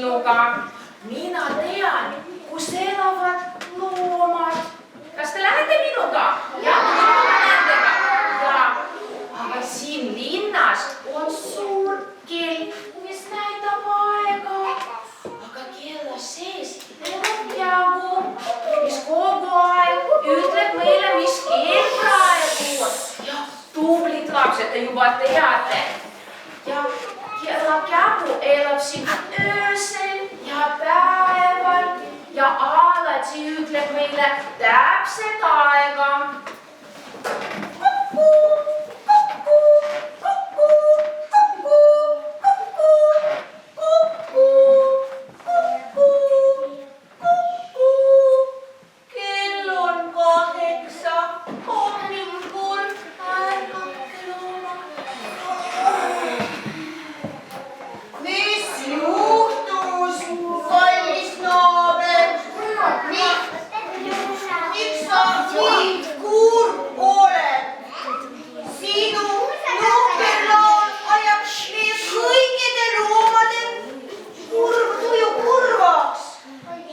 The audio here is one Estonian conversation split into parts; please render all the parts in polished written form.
sinuga. Mina tean, kus elavad loomad. Kas te lähete minuga? Jah, nendega. Ja. Aga siin linnas on suur kell, mis näitab aega. Aga kella sees elab jagu, mis kogu aeg ütleb meile, mis kell praegu on. Ja tublid lapsed te juba teate. Ja jagu elab siin öösel ja päeval ja alati ütleb meile täpset aega. Kuku, kuku, kuku, kuku, kuku, kuku, kuku, kuku. Kell on 8 hommikul. Ärgake loomad. Mis juhtus, kallis naaber? Miks sa nii kurb oled? Sinu nuhkerlaul ajab meie kõikide loomade tuju kurvaks.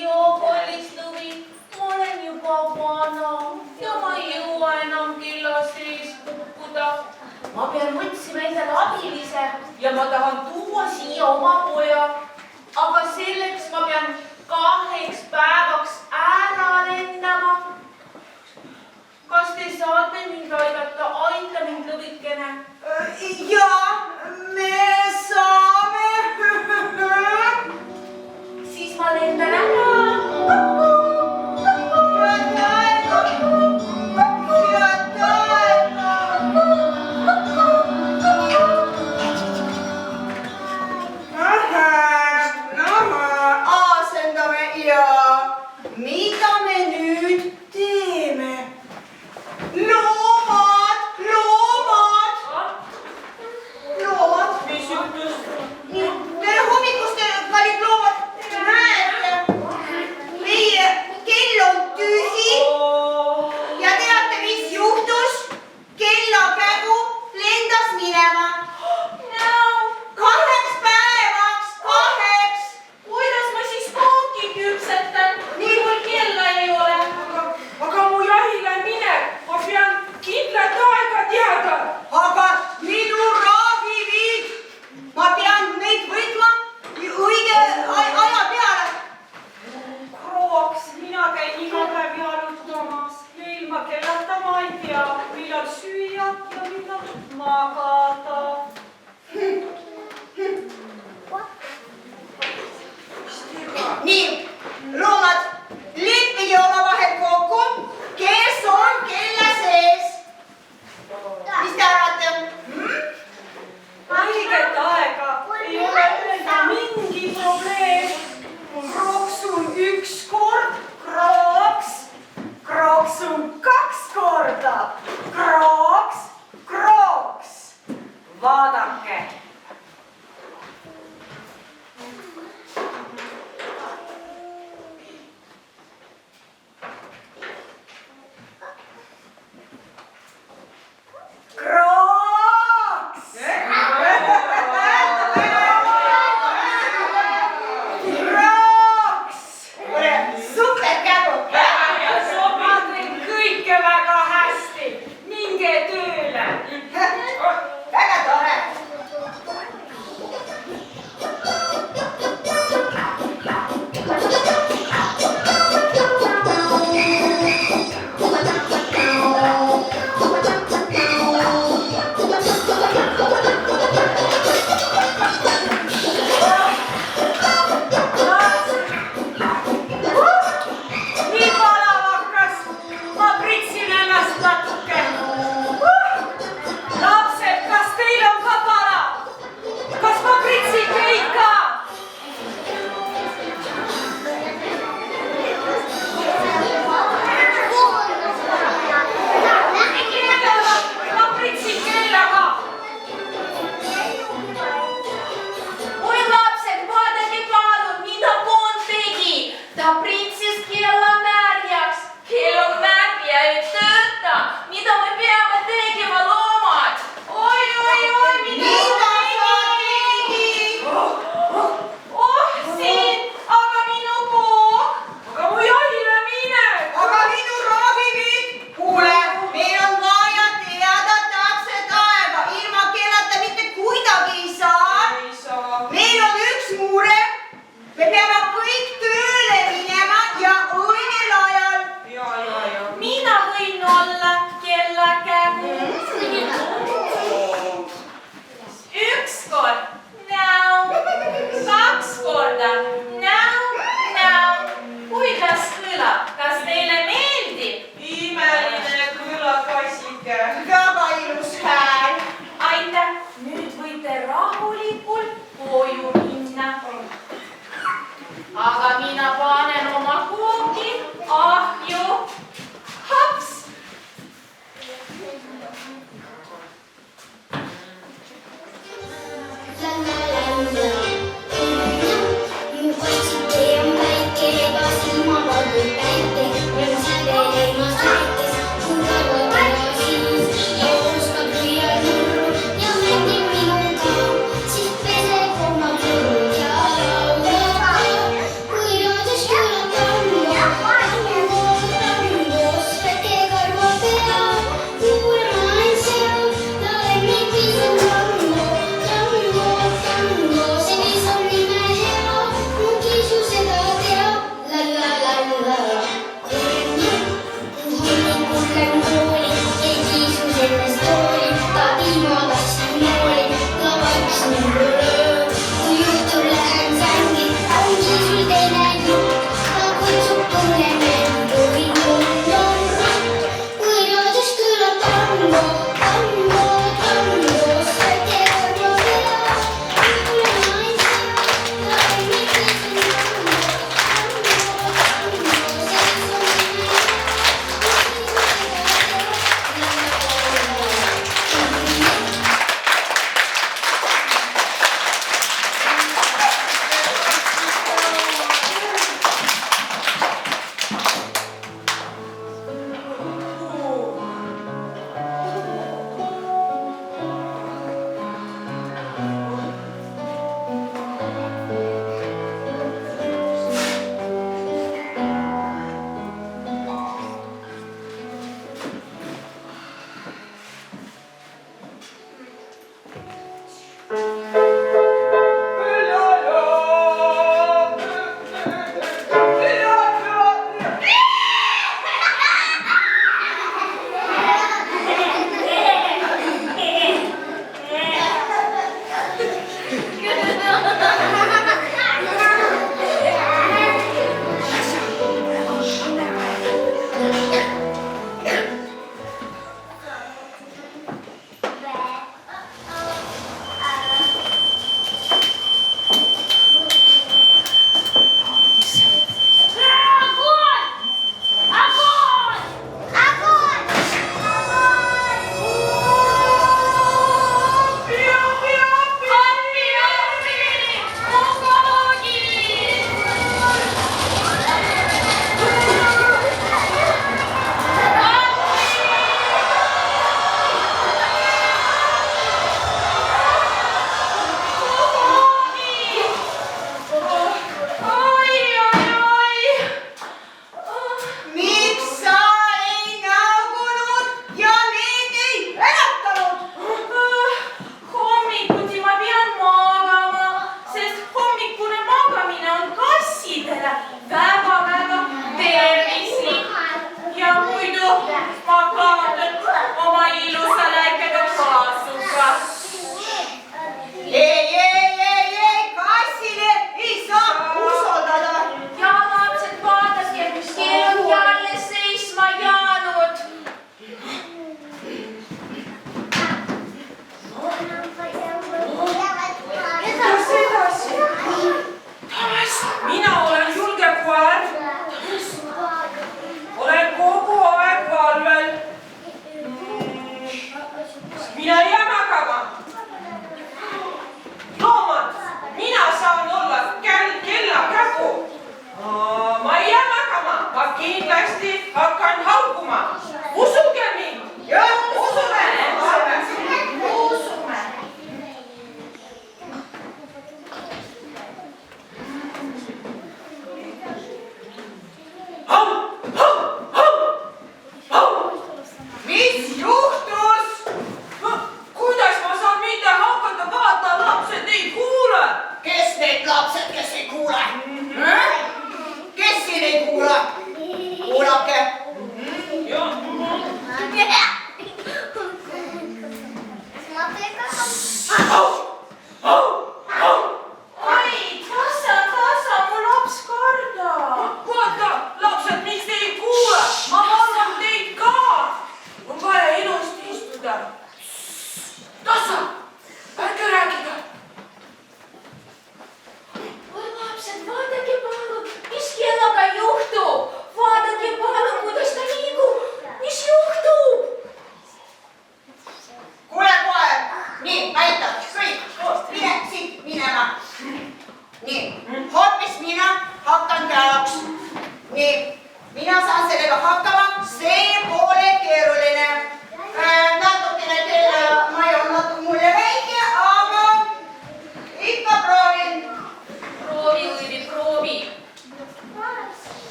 Joo, kallis lõvi, ma olen juba vana ja ma ei jõua enam kella sees kukkuda. Ma pean võtsima endale abilise ja ma tahan tuua siia oma poja. Aga selleks ma pean 2 päevaks ära lendama. Kas te saate mind aidata? Aita mind, lõvikene. Jaa, me saame. Siis ma lendan ära. Asendame ja mida me nüüd teeme? Loomad! Mis juhtus? Tere hommikust, kallid loomad! Näete, meie kell on tühi ja teate, mis juhtus? Kellakägu lendas minema. 2 päevaks, 2. Kuidas ma siis kooki küpsetan? Nii mul kella ei ole. Aga mu jahile minek, ma pean kindlat aega teada. Aga minu raagiviid, ma pean neid võtma õige aja peale. Krooks, mina käin iga päev jalutamas ja ilma kellata ma ei tea, millal süüa ja millal magada. Nii, loomad, leppige omavahel kokku, kes on kella sees. Mis te arvate? Õiget aega ei ole üldse mingi probleem. Krooksun 1 kord, krooks, krooksun 2 korda, krooks, krooks. Vaadake. Krooks! Krooks! Super!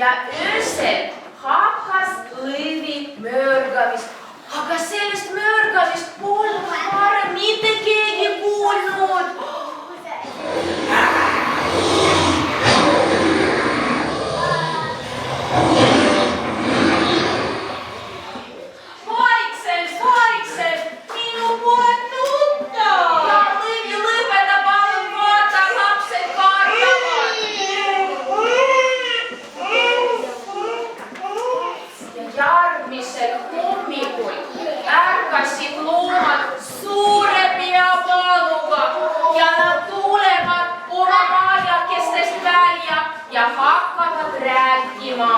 ja öösel hakkas lõvi mörgamist. Aga sellest mörgamist polnud varem mitte keegi kuulnud. Vaikselt, minu poeg nutab. Ja lõvi lõpeta, palun vaata, lapsed kardavad. Ja järgmisel hommikul ärkasid loomad suure peapaaluga ja nad tulevad oma marjakestest välja ja hakkavad rääkima.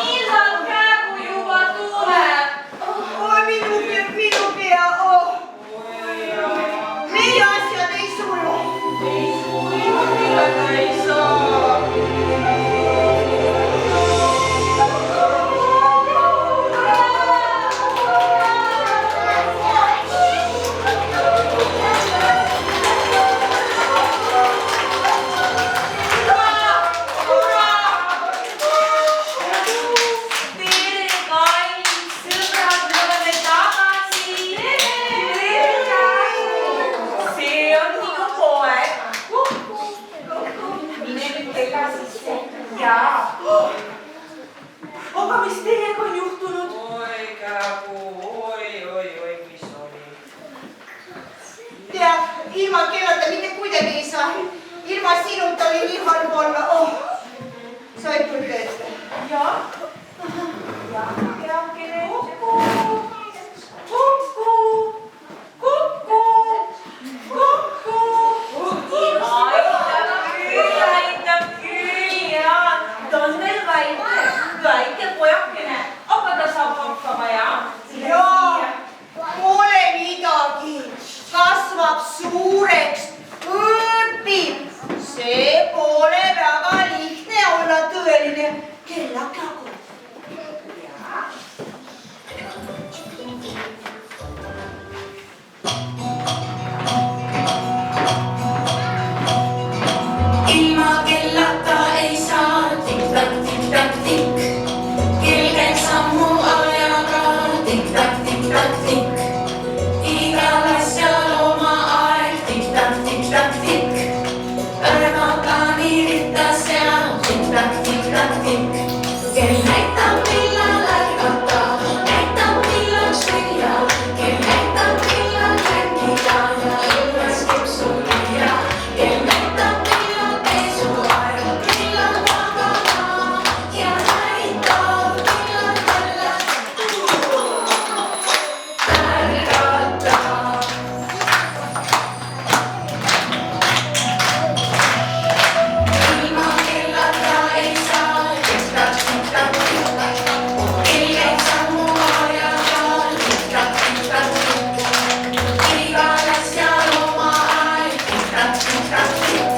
Millal praegu juba tuleb? Minu pea, oh. Meie asjad ei suju. Ei suju, millega ei saa. Aga mis teiega on juhtunud? Oi, kägu, oi, mis oli? Tead, ilma kellata mitte kuidagi ei saa. Ilma sinuta oli nii halb olla. Oh, sa ei tunne ette. Jah, peakene. Kuku. Aitab küll ja ta on veel väike pojakene, aga ta saab hakkama ja. Jaa, pole midagi. Kasvab suureks, õpib. See pole väga lihtne olla tõeline kellakägu. Ilma kellata ei saa tiktak, tiktak, tikk. Kell käib sammu ajaga tiktak, tiktak, tikk. Igal asjal oma aeg tiktak, tiktak, tikk. Õrna plaaniiritas ja tiktak, tiktak, tikk. Kell näitab, millal ärgata, näitab, millal süüa. Kell näitab, millal mängida ja üles kipsu lüüa. Kell näitab, millal pesuaeg, millal magama ja näitab, millal jälle ärgata. Ilma kellata ei saa tiktak, tiktak, tikk. Kell käib sammu ajaga tiktak, tiktak, tikk. Igal asjal oma aeg tiktak, tiktak, tikk.